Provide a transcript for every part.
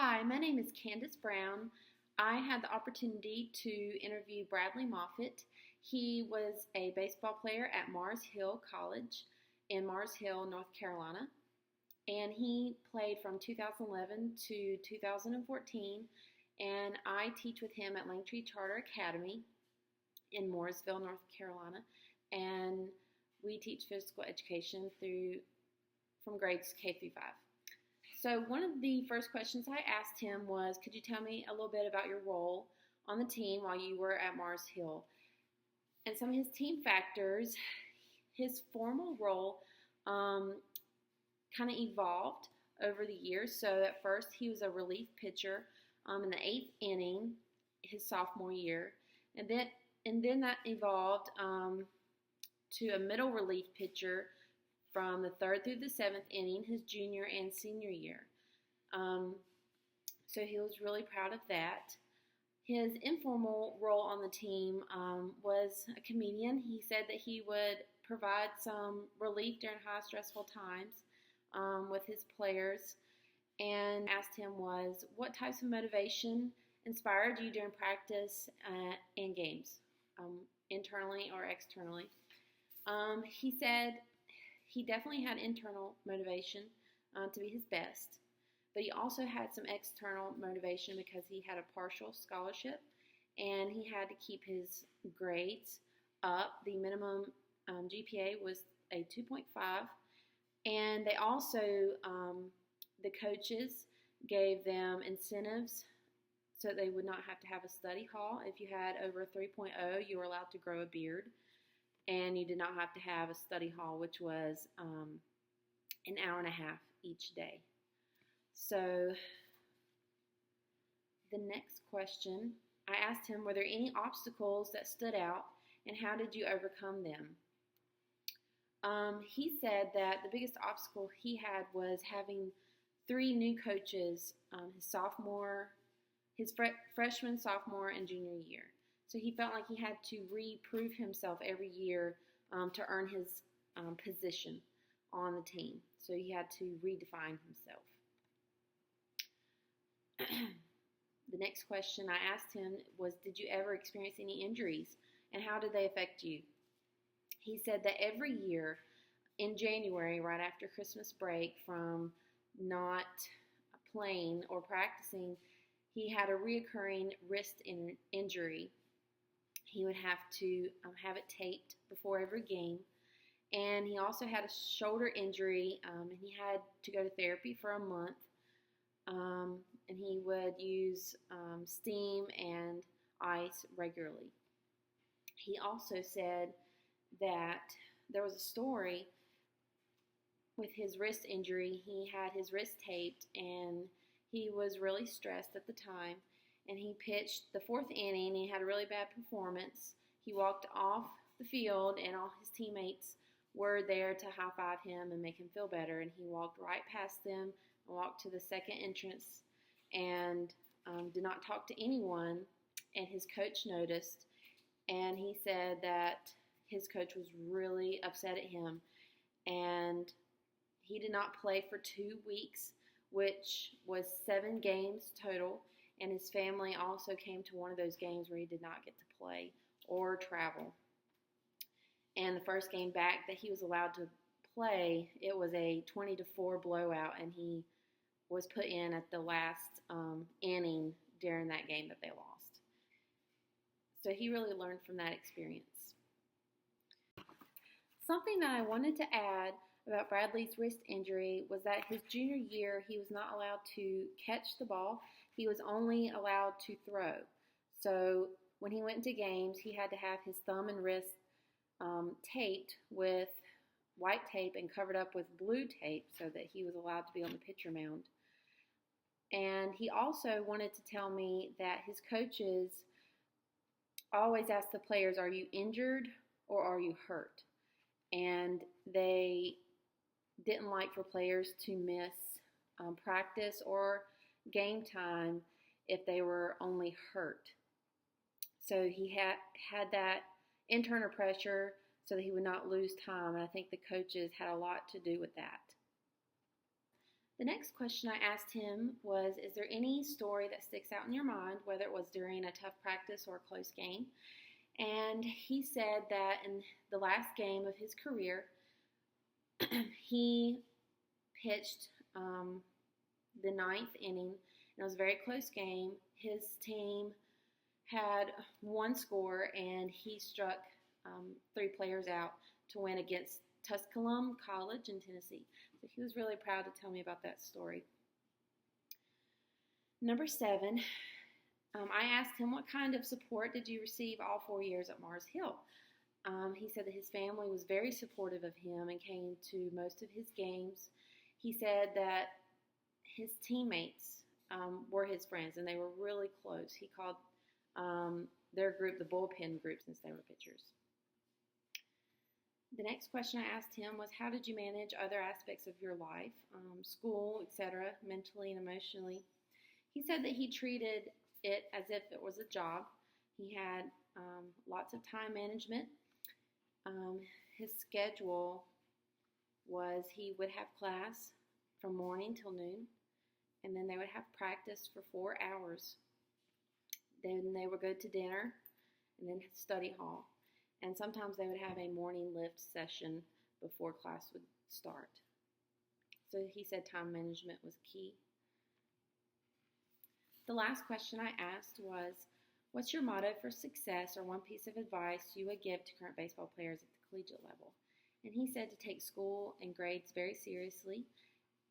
Hi, my name is Candace Brown. I had the opportunity to interview Bradley Moffitt. He was a baseball player at Mars Hill College in Mars Hill, North Carolina, and he played from 2011 to 2014, and I teach with him at Langtree Charter Academy in Mooresville, North Carolina, and we teach physical education from grades K through 5. So one of the first questions I asked him was, could you tell me a little bit about your role on the team while you were at Mars Hill? And some of his team factors, his formal role kind of evolved over the years. So at first he was a relief pitcher in the 8th inning his sophomore year. And then that evolved to a middle relief pitcher from the 3rd through the 7th inning, his junior and senior year. So he was really proud of that. His informal role on the team was a comedian. He said that he would provide some relief during high stressful times with his players. And asked him was, what types of motivation inspired you during practice and games, internally or externally? He said he definitely had internal motivation to be his best, but he also had some external motivation because he had a partial scholarship and he had to keep his grades up. The minimum GPA was a 2.5, and they also, the coaches gave them incentives so they would not have to have a study hall. If you had over a 3.0, you were allowed to grow a beard. And you did not have to have a study hall, which was an hour and a half each day. So the next question, I asked him, were there any obstacles that stood out, and how did you overcome them? He said that the biggest obstacle he had was having 3 new coaches his freshman, sophomore, and junior year. So he felt like he had to reprove himself every year to earn his position on the team. So he had to redefine himself. The next question I asked him was, did you ever experience any injuries, and how did they affect you? He said that every year in January, right after Christmas break, from not playing or practicing, he had a reoccurring wrist injury. He would have to have it taped before every game. And he also had a shoulder injury, and he had to go to therapy for a month. And he would use steam and ice regularly. He also said that there was a story with his wrist injury. He had his wrist taped, and he was really stressed at the time. And he pitched the 4th inning. He had a really bad performance. He walked off the field, and all his teammates were there to high-five him and make him feel better. And he walked right past them and walked to the second entrance and did not talk to anyone. And his coach noticed, and he said that his coach was really upset at him. And he did not play for 2 weeks, which was 7 games total. And his family also came to one of those games where he did not get to play or travel. And the first game back that he was allowed to play, it was a 20-4 blowout, and he was put in at the last inning during that game that they lost. So he really learned from that experience. Something that I wanted to add about Bradley's wrist injury was that his junior year, he was not allowed to catch the ball. He was only allowed to throw. So when he went to games, he had to have his thumb and wrist taped with white tape and covered up with blue tape so that he was allowed to be on the pitcher mound. And he also wanted to tell me that his coaches always ask the players, are you injured or are you hurt? And they didn't like for players to miss practice or game time if they were only hurt. So he had that internal pressure so that he would not lose time, and I think the coaches had a lot to do with that. The next question I asked him was, is there any story that sticks out in your mind, whether it was during a tough practice or a close game? And he said that in the last game of his career, he pitched the ninth inning. It was a very close game. His team had one score, and he struck 3 players out to win against Tusculum College in Tennessee. So he was really proud to tell me about that story. Number 7, I asked him, what kind of support did you receive all 4 years at Mars Hill? He said that his family was very supportive of him and came to most of his games. He said that his teammates were his friends, and they were really close. He called their group the bullpen group since they were pitchers. The next question I asked him was, how did you manage other aspects of your life, school, etc., mentally and emotionally? He said that he treated it as if it was a job. He had lots of time management. His schedule was he would have class from morning till noon, and then they would have practice for 4 hours. Then they would go to dinner and then study hall. And sometimes they would have a morning lift session before class would start. So he said time management was key. The last question I asked was, what's your motto for success, or one piece of advice you would give to current baseball players at the collegiate level? And he said to take school and grades very seriously.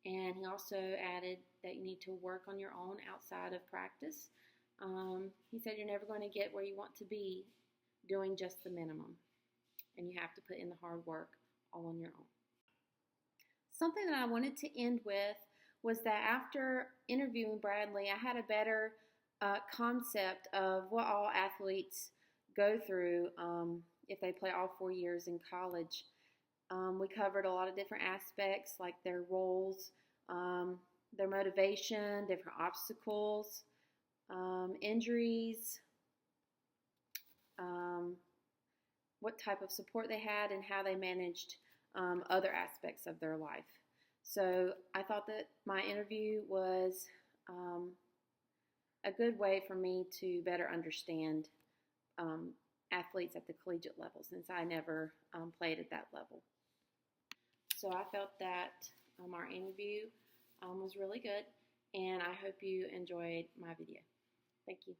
And he also added that you need to work on your own outside of practice. He said you're never going to get where you want to be doing just the minimum, and you have to put in the hard work all on your own. Something that I wanted to end with was that after interviewing Bradley, I had a better concept of what all athletes go through if they play all 4 years in college. We covered a lot of different aspects, like their roles, their motivation, different obstacles, injuries, what type of support they had, and how they managed other aspects of their life. So I thought that my interview was a good way for me to better understand athletes at the collegiate level, since I never played at that level. So I felt that our interview was really good, and I hope you enjoyed my video. Thank you.